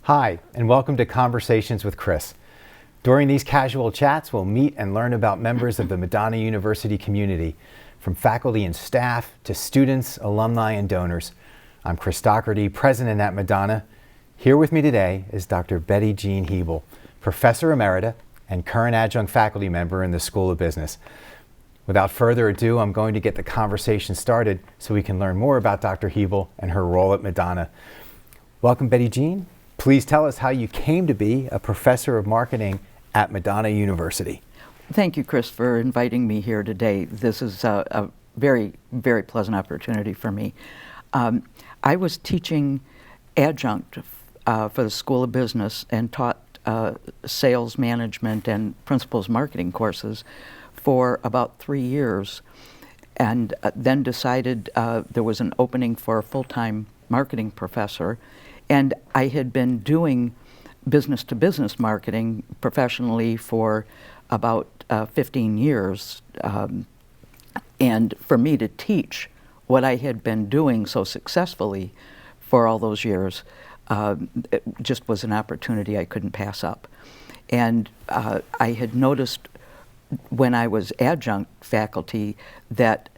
Hi, and welcome to Conversations with Chris. During these casual chats, we'll meet and learn about members of the Madonna University community, from faculty and staff to students, alumni, and donors. I'm Chris Doherty, president at Madonna. Here with me today is Dr. Betty Jean Hebel, professor emerita and current adjunct faculty member in the School of Business. Without further ado, I'm going to get the conversation started so we can learn more about Dr. Hebel and her role at Madonna. Welcome, Betty Jean. Please tell us how you came to be a professor of marketing at Madonna University. Thank you, Chris, for inviting me here today. This is a very, very pleasant opportunity for me. I was teaching adjunct for the School of Business and taught sales management and principles marketing courses for about 3 years, and then decided there was an opening for a full-time marketing professor. And I had been doing business-to-business marketing professionally for about 15 years. And for me to teach what I had been doing so successfully for all those years, it just was an opportunity I couldn't pass up. And I had noticed when I was adjunct faculty that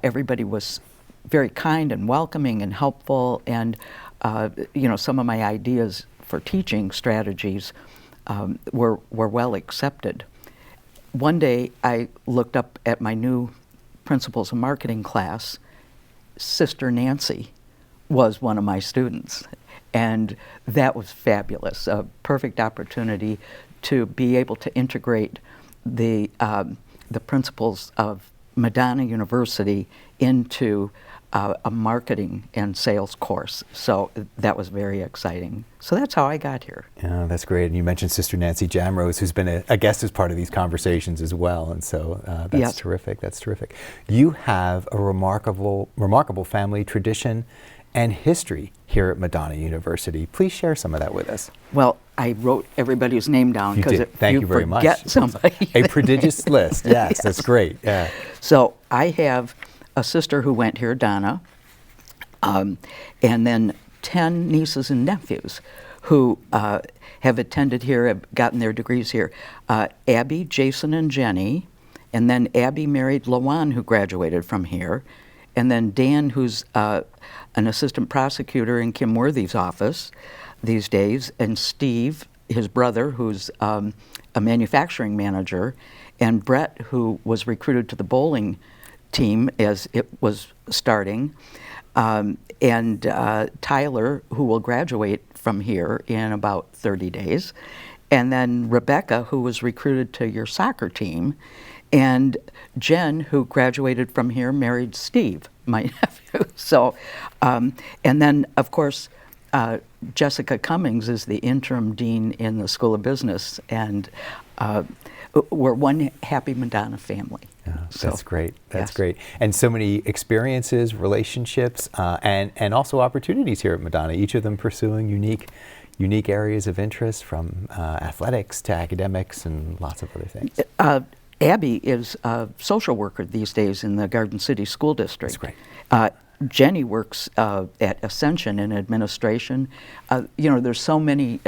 everybody was very kind and welcoming and helpful, and some of my ideas for teaching strategies were well accepted. One day I looked up at my new Principles of Marketing class. Sister Nancy was one of my students, and that was fabulous, a perfect opportunity to be able to integrate the principles of Madonna University into a marketing and sales course. So that was very exciting. So that's how I got here. Yeah, that's great. And you mentioned Sister Nancy Jamrose, who's been a guest as part of these conversations as well. And so that's Yes. terrific. That's terrific. You have a remarkable family tradition and history here at Madonna University. Please share some of that with us. Well, I wrote everybody's name down because if Thank you you very forget much. somebody. A prodigious list. Yes, that's great. Yeah. So I have a sister who went here, Donna, and then 10 nieces and nephews who have attended here, have gotten their degrees here. Abby, Jason, and Jenny, and then Abby married Lawan, who graduated from here, and then Dan, who's an assistant prosecutor in Kim Worthy's office these days, and Steve, his brother, who's a manufacturing manager, and Brett, who was recruited to the bowling team as it was starting, and Tyler, who will graduate from here in about 30 days, and then Rebecca, who was recruited to your soccer team, and Jen, who graduated from here, married Steve, my nephew. So, and then, of course, Jessica Cummings is the interim dean in the School of Business, and we're one happy Madonna family. Yeah, So, that's great. That's yes. great. And so many experiences, relationships, and also opportunities here at Madonna, each of them pursuing unique areas of interest, from athletics to academics and lots of other things. Abby is a social worker these days in the Garden City School District. That's great. Jenny works at Ascension in administration. There's so many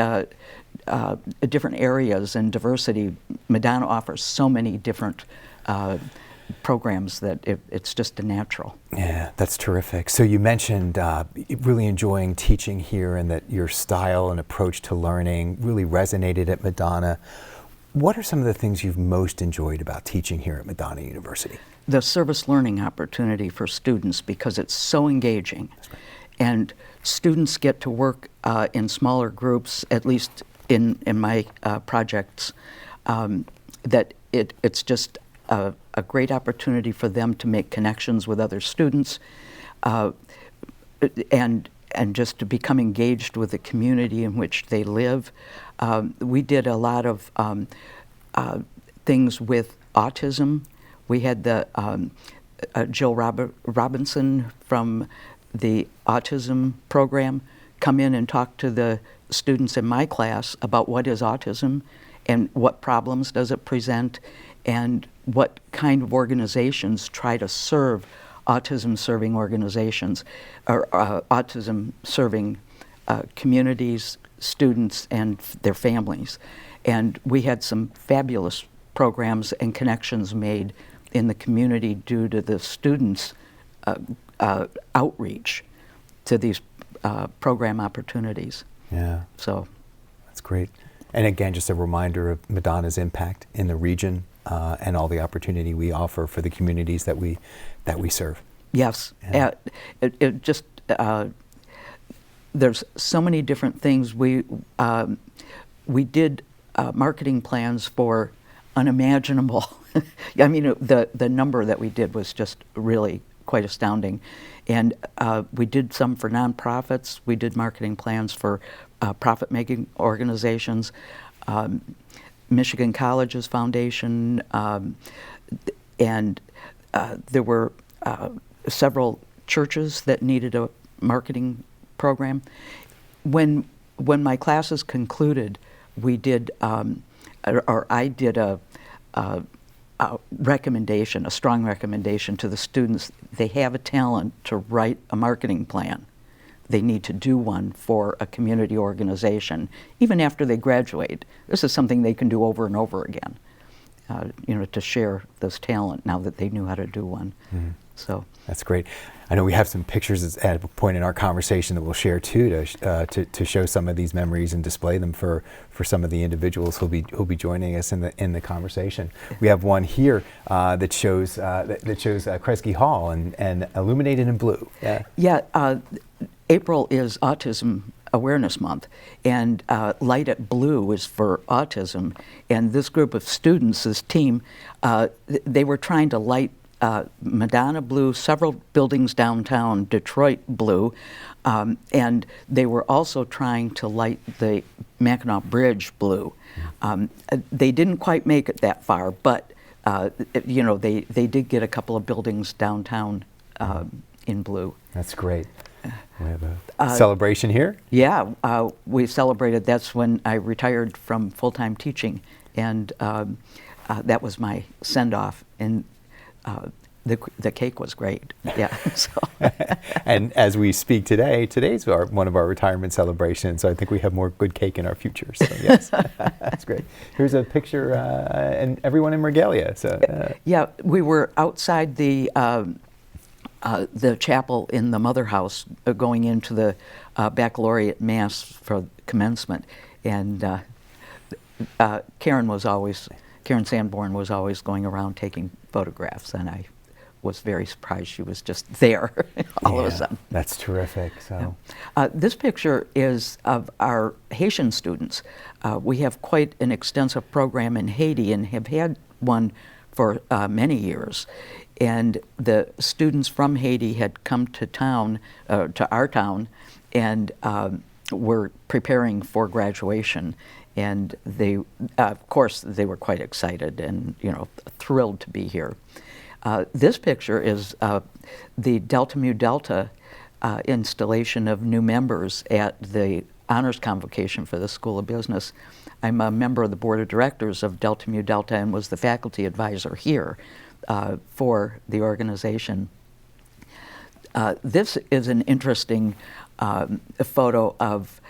different areas and diversity. Madonna offers so many different programs that it's just a natural. Yeah, that's terrific. So you mentioned really enjoying teaching here, and that your style and approach to learning really resonated at Madonna. What are some of the things you've most enjoyed about teaching here at Madonna University? The service learning opportunity for students, because it's so engaging. And students get to work in smaller groups, at least in my projects, that it's just a great opportunity for them to make connections with other students, and just to become engaged with the community in which they live. We did a lot of things with autism. We had the Jill Robinson from the autism program come in and talk to the students in my class about what is autism and what problems does it present, and what kind of organizations try to serve autism-serving organizations, or autism-serving communities, students and their families. And we had some fabulous programs and connections made in the community due to the students' outreach to these program opportunities. Yeah. So that's great. And again, just a reminder of Madonna's impact in the region and all the opportunity we offer for the communities that we serve. Yes. Yeah. There's so many different things. We did marketing plans for unimaginable. I mean, the number that we did was just really quite astounding. And we did some for nonprofits. We did marketing plans for profit-making organizations, Michigan Colleges Foundation, and there were several churches that needed a marketing program. When my classes concluded, we did, I did a recommendation, a strong recommendation to the students. They have a talent to write a marketing plan. They need to do one for a community organization, even after they graduate. This is something they can do over and over again, to share this talent now that they knew how to do one. Mm-hmm. So that's great. I know we have some pictures at a point in our conversation that we'll share too to show some of these memories and display them for some of the individuals who'll be joining us in the conversation. We have one here that shows Kresge Hall and illuminated in blue. Yeah. Yeah. April is Autism Awareness Month, and Light It Blue is for autism. And this group of students, this team, they were trying to light Madonna blue, several buildings downtown Detroit blue, and they were also trying to light the Mackinac Bridge blue. They didn't quite make it that far, but they did get a couple of buildings downtown in blue. That's great. We have a celebration here? Yeah, we celebrated. That's when I retired from full-time teaching, and that was my send-off. And the cake was great. Yeah. So. And as we speak today's one of our retirement celebrations. So I think we have more good cake in our future. So yes, that's great. Here's a picture, and everyone in regalia. So yeah, we were outside the chapel in the Mother House, going into the baccalaureate mass for commencement, and Karen Sanborn was always going around taking photographs, and I was very surprised she was just there all of a sudden. That's terrific. So this picture is of our Haitian students. We have quite an extensive program in Haiti and have had one for many years. And the students from Haiti had come to our town, and were preparing for graduation. And they, of course, they were quite excited and thrilled to be here. This picture is the Delta Mu Delta installation of new members at the honors convocation for the School of Business. I'm a member of the board of directors of Delta Mu Delta and was the faculty advisor here for the organization. This is an interesting photo of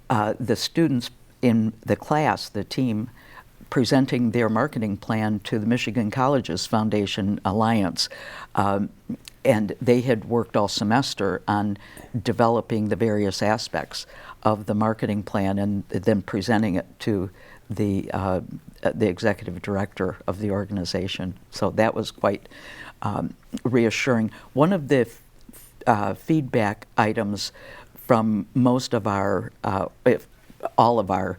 the students in the class, the team, presenting their marketing plan to the Michigan Colleges Foundation Alliance. And they had worked all semester on developing the various aspects of the marketing plan and then presenting it to the executive director of the organization. So that was quite reassuring. One of the feedback items from most of our, if all of our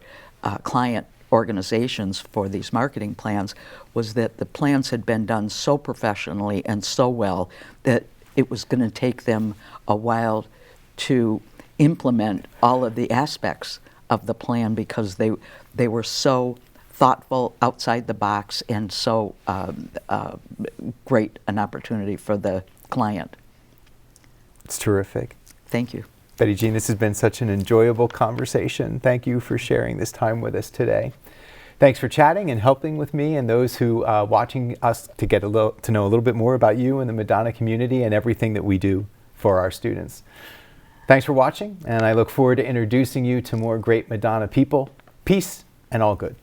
client organizations for these marketing plans was that the plans had been done so professionally and so well that it was going to take them a while to implement all of the aspects of the plan because they were so thoughtful, outside the box, and so great an opportunity for the client. It's terrific. Thank you. Betty Jean, this has been such an enjoyable conversation. Thank you for sharing this time with us today. Thanks for chatting and helping with me and those who are watching us to get to know a little bit more about you and the Madonna community and everything that we do for our students. Thanks for watching, and I look forward to introducing you to more great Madonna people. Peace and all good.